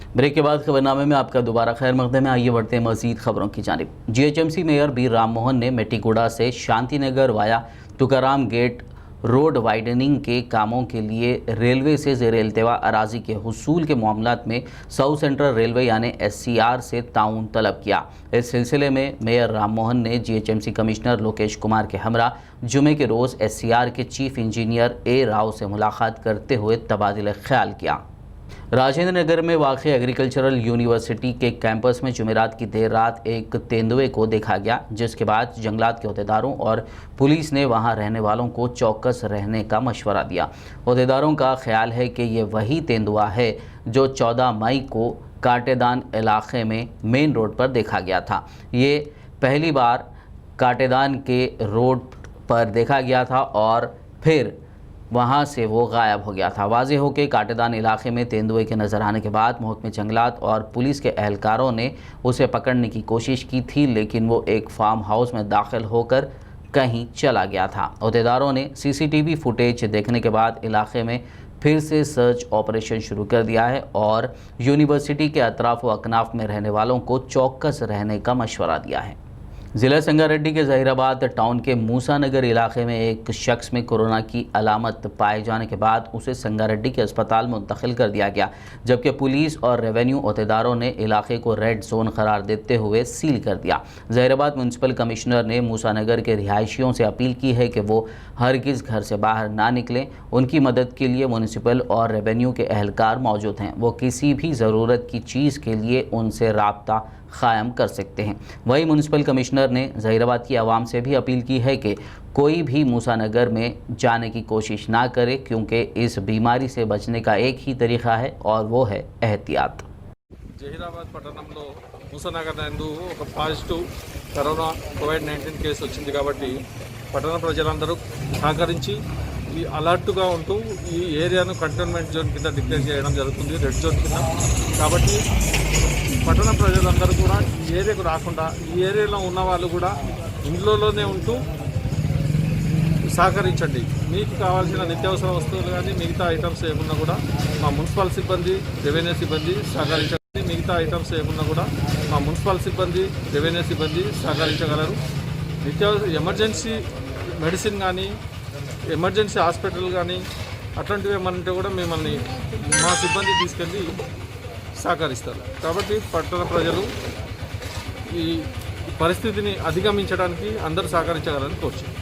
Break के बाद खबरनामे में आपका दोबारा खैर मकदम है। आइए बढ़ते हैं मजीद खबरों की जानिब। GHMC mayor B Ram Mohan ने मेटीगुड़ा से Shantinagar via Tukaram gate road widening के कामों के लिए रेलवे से ज़ेर इल्तवा अराजी के हुसूल के मामलात में साउथ सेंट्रल रेलवे यानी SCR से ताउन तलब किया। इस सिलसिले में मेयर राम मोहन ने जीएचएमसी कमिश्नर लोकेश कुमार के हमरा जुमे के रोज़ SCR के चीफ इंजीनियर A राव से मुलाकात करते हुए तबादिल ख्याल किया। राजेंद्र नगर में वाक़ई एग्रीकल्चरल यूनिवर्सिटी के कैंपस में जुमेरात की देर रात एक तेंदुए को देखा गया, जिसके बाद जंगलात के अहदेदारों और पुलिस ने वहां रहने वालों को चौकस रहने का मशवरा दिया। अहदेदारों का ख्याल है कि ये वही तेंदुआ है जो 14 मई को काटेदान इलाके में मेन रोड पर देखा गया था। ये पहली बार काटेदान के रोड पर देखा गया था और फिर वहाँ से वो गायब हो गया था। वाज़े हो के काटेदान इलाके में तेंदुए के नज़र आने के बाद महकमे जंगलात और पुलिस के एहलकारों ने उसे पकड़ने की कोशिश की थी, लेकिन वो एक फार्म हाउस में दाखिल होकर कहीं चला गया था। अहदेदारों ने CCTV फुटेज देखने के बाद इलाके में फिर से सर्च ऑपरेशन शुरू कर दिया है और यूनिवर्सिटी के अतराफ व अकनाफ में रहने वालों को चौकस रहने का मशवरा दिया है। ज़िला संगारेड्डी के ज़हीराबाद टाउन के मूसा नगर इलाके में एक शख्स में कोरोना की अलामत पाए जाने के बाद उसे संगारेड्डी के अस्पताल में मुंतकिल कर दिया गया, जबकि पुलिस और रेवेन्यू अहदेदारों ने इलाके को रेड जोन करार देते हुए सील कर दिया। ज़हीराबाद म्यूनसिपल कमिश्नर ने मूसा नगर के रिहायशियों से अपील की है कि वो हरगिज़ घर से बाहर ना निकलें। उनकी मदद के लिए म्यूनसिपल और रेवेन्यू के एहलकार मौजूद हैं। वो किसी भी ज़रूरत की चीज़ के लिए उनसे राब्ता क़ायम कर सकते हैं। वहीं म्यूनसिपल कमिश्नर ने ज़हीराबाद की आवाम से भी अपील की है कि कोई भी मूसा नगर में जाने की कोशिश ना करे, क्योंकि इस बीमारी से बचने का एक ही तरीक़ा है और वो है एहतियात। జహీరాబాద్ పట్టణంలో మూసానగర్ నందు ఒక పాజిటివ్ కరోనా కోవిడ్-19 కేసు వచ్చింది కాబట్టి పట్టణ ప్రజలందరూ సహకరించి ఈ అలర్ట్గా ఉంటూ ఈ ఏరియాను కంటైన్మెంట్ జోన్ కింద డిక్లేర్ చేయడం జరుగుతుంది, రెడ్ జోన్ కింద। కాబట్టి పట్టణ ప్రజలందరూ కూడా ఈ ఏరియాకు రాకుండా ఈ ఏరియాలో ఉన్న వాళ్ళు కూడా ఇంట్లోనే ఉంటూ సహకరించండి। మీకు కావాల్సిన నిత్యావసర వస్తువులు కానీ మిగతా ఐటమ్స్ ఏమున్నా కూడా మా మున్సిపల్ సిబ్బంది, రెవెన్యూ సిబ్బంది సహకరించండి। మిగతా ఐటమ్స్ ఏమున్నా కూడా మా మున్సిపల్ సిబ్బంది, రెవెన్యూ సిబ్బంది సహకరించగలరు। నిత్యావసర ఎమర్జెన్సీ మెడిసిన్ కానీ ఎమర్జెన్సీ హాస్పిటల్ కానీ అట్లాంటివి ఏమంటే కూడా మిమ్మల్ని మా సిబ్బంది తీసుకెళ్ళి సహకరిస్తారు। కాబట్టి పట్టణ ప్రజలు ఈ పరిస్థితిని అధిగమించడానికి అందరూ సహకరించగలరని కోరుచున్నాను।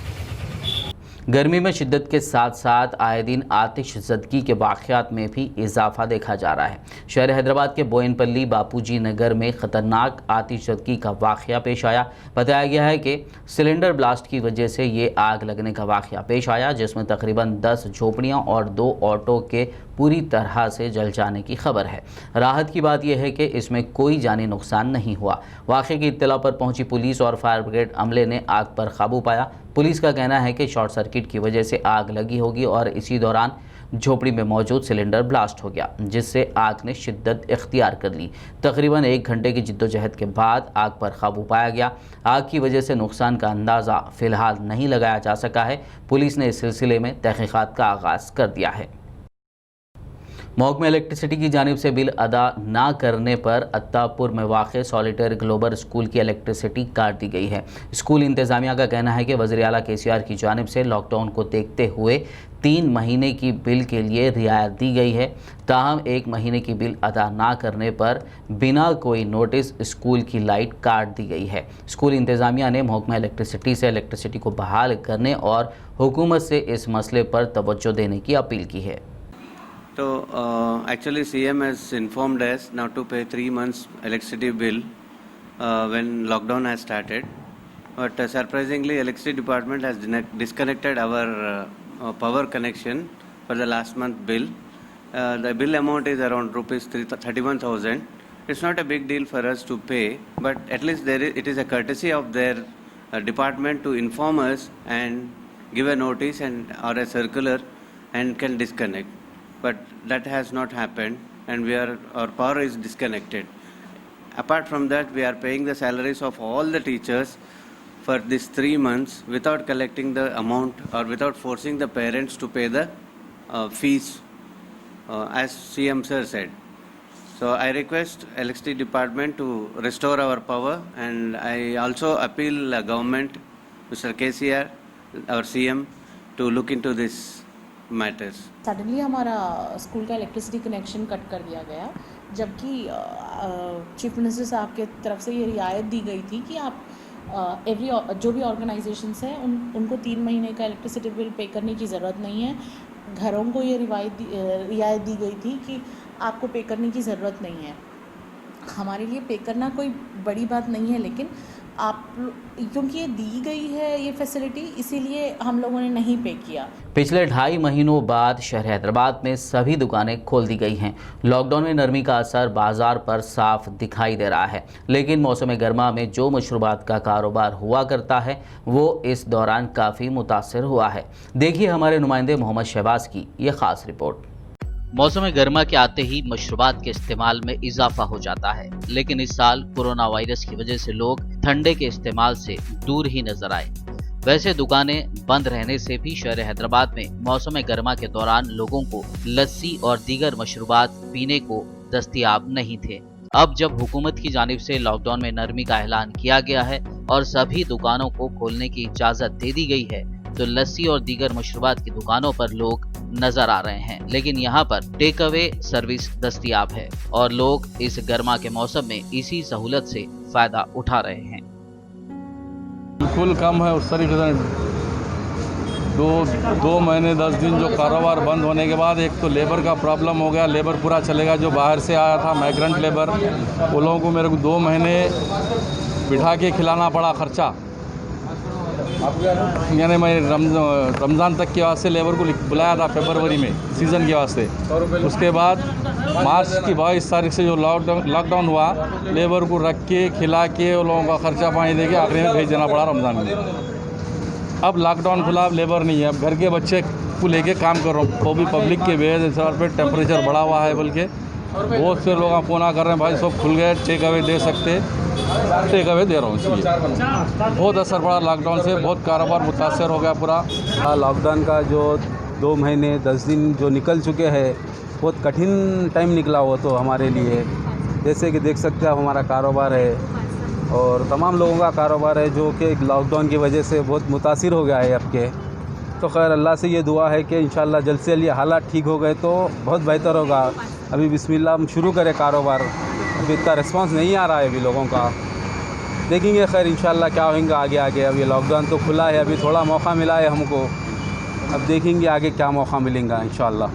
गर्मी में शिद्दत के साथ साथ आए दिन आतिश ज़दगी के वाक़यात में भी इजाफा देखा जा रहा है। शहर हैदराबाद के बोयनपल्ली बापूजी नगर में ख़तरनाक आतिश ज़दगी का वाक़या पेश आया। बताया गया है कि सिलेंडर ब्लास्ट की वजह से ये आग लगने का वाक़या पेश आया, जिसमें तकरीबन 10 झोपड़ियाँ और 2 ऑटो के पूरी तरह से जल जाने की खबर है। राहत की बात यह है कि इसमें कोई जानी नुकसान नहीं हुआ। वाक़े की इत्तला पर पहुंची पुलिस और फायर ब्रिगेड अमले ने आग पर काबू पाया। पुलिस का कहना है कि शॉर्ट सर्किट की वजह से आग लगी होगी और इसी दौरान झोपड़ी में मौजूद सिलेंडर ब्लास्ट हो गया, जिससे आग ने शिद्दत इख्तियार कर ली। तकरीबन 1 घंटे की जिद्दोजहद के बाद आग पर काबू पाया गया। आग की वजह से नुकसान का अंदाज़ा फ़िलहाल नहीं लगाया जा सका है। पुलिस ने इस सिलसिले में तहक़ीक़ात का आगाज़ कर दिया है। महकमा इलेक्ट्रिसिटी की जानिब से बिल अदा ना करने पर अत्तापुर में वाक़ सॉलिटेयर ग्लोबल स्कूल की इलेक्ट्रिसिटी काट दी गई है। स्कूल इंतज़ामिया का कहना है कि वज़ीर आला KCR की जानिब से लॉकडाउन को देखते हुए 3 महीने की बिल के लिए रियायत दी गई है। ताहम 1 महीने की बिल अदा ना करने पर बिना कोई नोटिस स्कूल की लाइट काट दी गई है। स्कूल इंतज़ामिया ने महकमा इलेक्ट्रिसिटी से इलेक्ट्रिसिटी को बहाल करने और हुकूमत से इस मसले पर तवज्जो देने की अपील की है। So actually CM has informed us now to pay 3 months electricity bill when lockdown has started, but surprisingly electricity department has disconnected our power connection for the last month bill. The bill amount is around rupees 31,000. It's not a big deal for us to pay, but at least it is a courtesy of their department to inform us and give a notice and or a circular and can disconnect. But that has not happened and our power is disconnected. Apart from that, we are paying the salaries of all the teachers for these 3 months without collecting the amount or without forcing the parents to pay the fees, as CM sir said. So I request electricity department to restore our power, and I also appeal government, Mr. KCR, our CM, to look into this matters. Suddenly हमारा school का electricity connection cut कर दिया गया, जबकि chief minister साहब के तरफ से ये रियायत दी गई थी कि आप जो भी ऑर्गेनाइजेशंस हैं उनको 3 महीने का इलेक्ट्रिसिटी बिल पे करने की ज़रूरत नहीं है। घरों को ये रियायत दी गई थी कि आपको पे करने की ज़रूरत नहीं है। हमारे लिए पे करना कोई बड़ी बात नहीं है, लेकिन आप क्योंकि ये दी गई है ये फैसिलिटी, इसीलिए हम लोगों ने नहीं पे किया। पिछले 2.5 महीनों बाद शहर हैदराबाद में सभी दुकानें खोल दी गई हैं। लॉकडाउन में नरमी का असर बाजार पर साफ दिखाई दे रहा है, लेकिन मौसम गर्मा में जो मशरूबात का कारोबार हुआ करता है वो इस दौरान काफ़ी मुतासर हुआ है। देखिए हमारे नुमाइंदे मोहम्मद शहबाज की ये ख़ास रिपोर्ट। मौसम गर्मा के आते ही मशरूबात के इस्तेमाल में इजाफा हो जाता है, लेकिन इस साल कोरोना वायरस की वजह से लोग ठंडे के इस्तेमाल से दूर ही नजर आए। वैसे दुकानें बंद रहने से भी शहर हैदराबाद में मौसम गर्मा के दौरान लोगों को लस्सी और दीगर मशरूबात पीने को दस्तयाब नहीं थे। अब जब हुकूमत की जानिब से लॉकडाउन में नरमी का ऐलान किया गया है और सभी दुकानों को खोलने की इजाजत दे दी गई है, तो लस्सी और दीगर मशरूबात की दुकानों पर लोग नजर आ रहे हैं, लेकिन यहाँ पर टेक अवे सर्विस दस्तयाब है और लोग इस गर्मा के मौसम में इसी सहूलत से फायदा उठा रहे हैं। बिल्कुल कम है उस तरीके से। 2 महीने 10 दिन जो कारोबार बंद होने के बाद एक तो लेबर का प्रॉब्लम हो गया, लेबर पूरा चलेगा। जो बाहर से आया था माइग्रेंट लेबर, वो लोगों को मेरे को 2 महीने बिठा के खिलाना पड़ा खर्चा। यानी मैं रमज़ान तक के वास्ते लेबर को बुलाया था फरवरी में सीज़न के वास्ते। उसके बाद मार्च की 22 तारीख से जो लॉकडाउन हुआ, लेबर को रख के खिला के उन लोगों का खर्चा पानी दे के आखिरी में भेज देना पड़ा रमज़ान में। अब लॉकडाउन खुला, अब लेबर नहीं है। अब घर के बच्चे को लेके काम कर रहा हूँ, वो भी पब्लिक के वजह पे टेम्परेचर बढ़ा हुआ है, बल्कि बहुत से लोग फ़ोन आ कर रहे हैं, भाई सब खुल गए, टेक अवे दे सकते, टेक अवे दे रहा हूँ। इसलिए बहुत असर पड़ा लॉकडाउन से, बहुत कारोबार मुतासर हो गया पूरा। लॉकडाउन का जो 2 महीने 10 दिन जो निकल चुके हैं, बहुत कठिन टाइम निकला वो तो हमारे लिए। जैसे कि देख सकते हैं आप, हमारा कारोबार है और तमाम लोगों का कारोबार है जो कि लॉकडाउन की वजह से बहुत मुतासिर हो गया है आपके। तो खैर अल्लाह से ये दुआ है कि इंशाल्लाह जल्द से जल्द हालात ठीक हो गए तो बहुत बेहतर होगा। अभी बिस्मिल्लाह हम शुरू करें कारोबार, अभी इतना रिस्पांस नहीं आ रहा है अभी लोगों का। देखेंगे खैर इंशाल्लाह क्या होगा आगे आगे। अब ये लॉकडाउन तो खुला है, अभी थोड़ा मौका मिला है हमको, अब देखेंगे आगे क्या मौका मिलेगा इंशाल्लाह।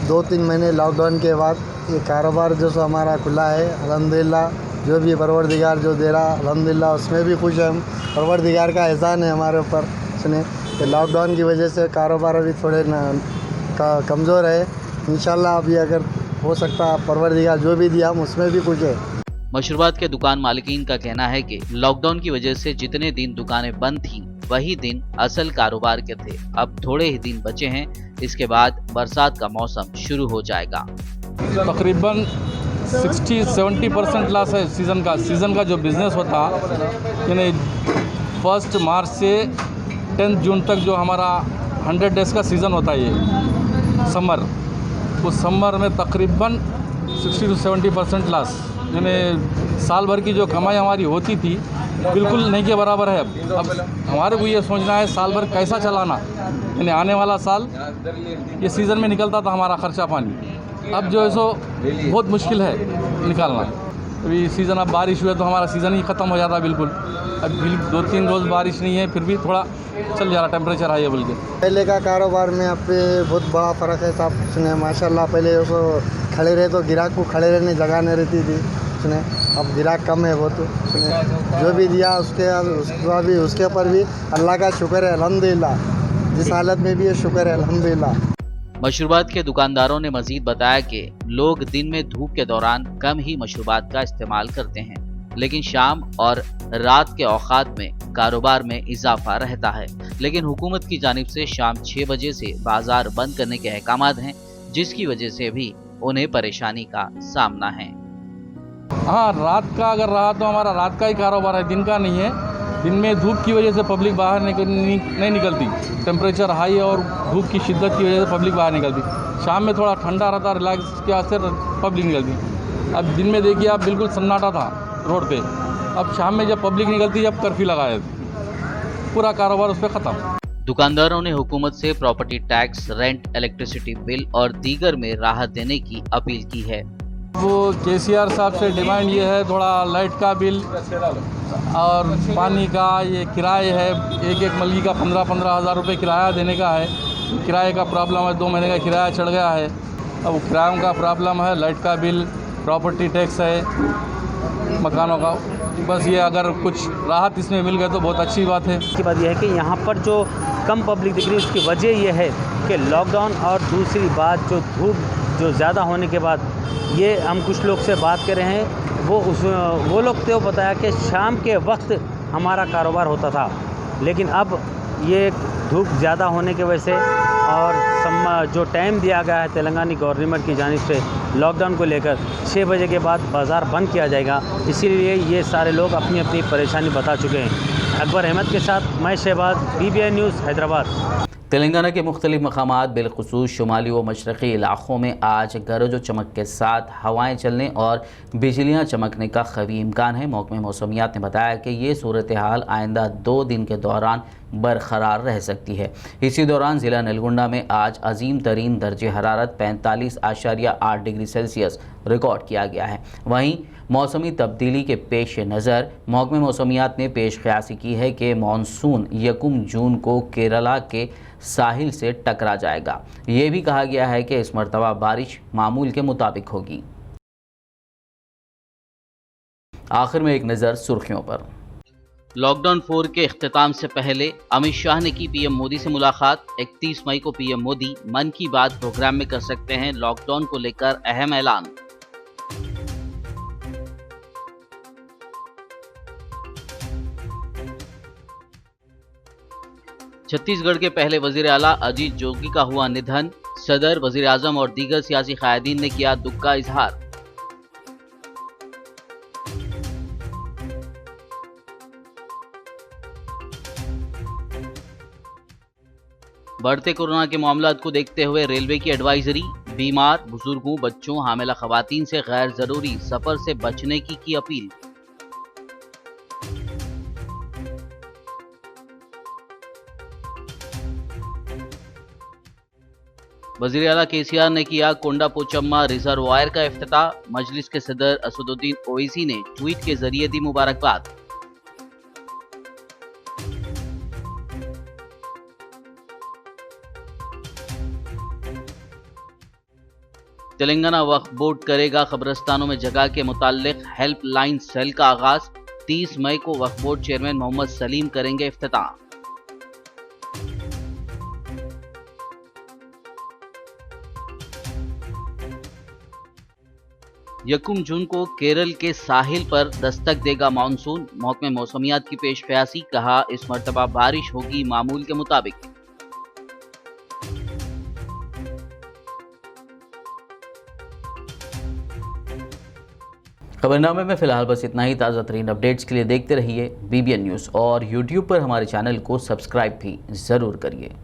2-3 महीने लॉकडाउन के बाद ये कारोबार जो सो हमारा खुला है, अल्हम्दुलिल्लाह। जो भी परवरदिगार जो दे रहा अल्हम्दुलिल्लाह उसमें भी खुश है हम। परवरदिगार का एहसान है हमारे ऊपर। सुने कि लॉकडाउन की वजह से कारोबार अभी थोड़े कमज़ोर है। इंशाल्लाह अभी अगर हो सकता परवरदिगार जो भी दिया हम उसमें भी खुश है। मशरूबात के दुकान मालिकीन का कहना है कि लॉकडाउन की वजह से जितने दिन दुकानें बंद थीं, वही दिन असल कारोबार के थे। अब थोड़े ही दिन बचे हैं, इसके बाद बरसात का मौसम शुरू हो जाएगा। तकरीबन 60-70% लॉस है सीज़न का जो बिज़नेस होता, यानी 1 मार्च से 10 जून तक जो हमारा 100 डेज़ का सीज़न होता है ये समर, उस समर में तकरीबन 60-70% लॉस। यानी साल भर की जो कमाई हमारी होती थी बिल्कुल नहीं के बराबर है। अब हमारे को ये सोचना है साल भर कैसा चलाना, यानी आने वाला साल ये सीज़न में निकलता था हमारा खर्चा पानी, अब जो है सो बहुत मुश्किल है निकालना। अभी सीज़न अब बारिश हुई तो हमारा सीज़न ही ख़त्म हो जाता बिल्कुल। अब 2-3 रोज़ बारिश नहीं है, फिर भी थोड़ा चल जा रहा, टेम्परेचर हाई है बल्कि। पहले का कारोबार में अब पे बहुत बड़ा फ़र्क है साहब। सुने माशाल्लाह, पहले तो खड़े रहे तो गिराक को खड़े रहने जगह नहीं रहती थी। सुने अब गिराक कम है वो तो। सुने जो भी दिया उसके ऊपर भी अल्लाह का शुक्र है अल्हम्दुलिल्लाह। जिस हालत में भी है शुक्र है अल्हम्दुलिल्लाह। मशरूबात के दुकानदारों ने मजीद बताया कि लोग दिन में धूप के दौरान कम ही मशरूबात का इस्तेमाल करते हैं, लेकिन शाम और रात के औकात में कारोबार में इजाफा रहता है। लेकिन हुकूमत की जानिब से शाम 6 बजे से बाजार बंद करने के अहकामात हैं, जिसकी वजह से भी उन्हें परेशानी का सामना है। हाँ, रात का अगर रहा तो हमारा रात का ही कारोबार है, दिन का नहीं है। दिन में धूप की वजह से पब्लिक बाहर नहीं निकलती, टेम्परेचर हाई और धूप की शिद्दत की वजह से पब्लिक बाहर निकलती। शाम में थोड़ा ठंडा रहता, रिलैक्स के वास्ते पब्लिक निकलती। अब दिन में देखिए आप बिल्कुल सन्नाटा था रोड पे, अब शाम में जब पब्लिक निकलती जब कर्फ्यू लगाया पूरा कारोबार उस पर ख़त्म। दुकानदारों ने हुकूमत से property tax, rent, electricity bill और दीगर में राहत देने की अपील की है। वो केसीआर साहब से डिमांड ये है, थोड़ा लाइट का बिल और पानी का ये किराए है, एक मलगी का 15-15 हज़ार रुपये किराया देने का है। किराए का प्रॉब्लम है, 2 महीने का किराया चढ़ गया है। अब किरायों का प्रॉब्लम है, लाइट का बिल, प्रॉपर्टी टैक्स है मकानों का। बस ये अगर कुछ राहत इसमें मिल गए तो बहुत अच्छी बात है। की बात यह है कि यहाँ पर जो कम पब्लिक दिख रही है उसकी वजह यह है कि लॉकडाउन, और दूसरी बात जो धूप जो ज़्यादा होने के बाद, ये हम कुछ लोग से बात कर रहे हैं, वो लोग तो बताया कि शाम के वक्त हमारा कारोबार होता था, लेकिन अब ये धूप ज़्यादा होने की वजह से और जो टाइम दिया गया है तेलंगाना गवर्नमेंट की जानिब से लॉकडाउन को लेकर 6 बजे के बाद बाज़ार बंद किया जाएगा, इसीलिए ये सारे लोग अपनी अपनी परेशानी बता चुके हैं। अकबर अहमद के साथ मैं शहबाज, BBN न्यूज़, हैदराबाद। तेलंगाना के मुख्तलिफ मकामात बिलखुसूस शुमाली व मशरक़ी इलाक़ों में आज गरज व चमक के साथ हवाएं चलने और बिजलियां चमकने का ख़वी इम्कान है। महकमे मौसमियात ने बताया कि ये सूरत हाल आइंदा 2 दिन के दौरान बरकरार रह सकती है। इसी दौरान ज़िला नलगुंडा में आज अजीम तरीन दर्जे हरारत 45.8 डिग्री सेल्सियस रिकॉर्ड किया गया है। वहीं मौसमी तब्दीली के पेश नज़र महकमे मौसमियात ने पेश क़यासी की है कि मानसून 1 जून को केरला के साहिल से टकरा जाएगा। ये भी कहा गया है कि इस मरतबा बारिश मामूल के मुताबिक होगी। आखिर में एक नज़र सुर्खियों पर। लॉकडाउन 4 के इख्तिताम से पहले अमित शाह ने की पीएम मोदी से मुलाकात। 31 मई को पीएम मोदी मन की बात प्रोग्राम में कर सकते हैं लॉकडाउन को लेकर अहम ऐलान। छत्तीसगढ़ के पहले वजीर आला अजीत जोगी का हुआ निधन। सदर, वजीर आजम और दीगर सियासी कायदीन ने किया दुख का इजहार। बढ़ते कोरोना के मामलात को देखते हुए रेलवे की एडवाइजरी। बीमार, बुजुर्गों, बच्चों, हामिला खवातीन से गैर जरूरी सफर से बचने की अपील। वज़ीर आला केसीआर ने किया कोंडा पोचम्मा रिजर्वायर का इफ्तिताह। मजलिस के सदर असदुद्दीन ओवैसी ने ट्वीट के जरिए दी मुबारकबाद। तेलंगाना वक्फ बोर्ड करेगा कब्रिस्तानों में जगह के मुताल्लिक हेल्पलाइन सेल का आगाज। 30 मई को वक्फ बोर्ड चेयरमैन मोहम्मद सलीम करेंगे इफ्तिताह। यकुम जून को केरल के साहिल पर दस्तक देगा मानसून। महकमे मौसमियात की पेश क़यासी, कहा इस मरतबा बारिश होगी मामूल के मुताबिक। खबरनामे में फिलहाल बस इतना ही। ताज़ा तरीन अपडेट्स के लिए देखते रहिए BBN न्यूज़ और YouTube पर हमारे चैनल को सब्सक्राइब भी ज़रूर करिए।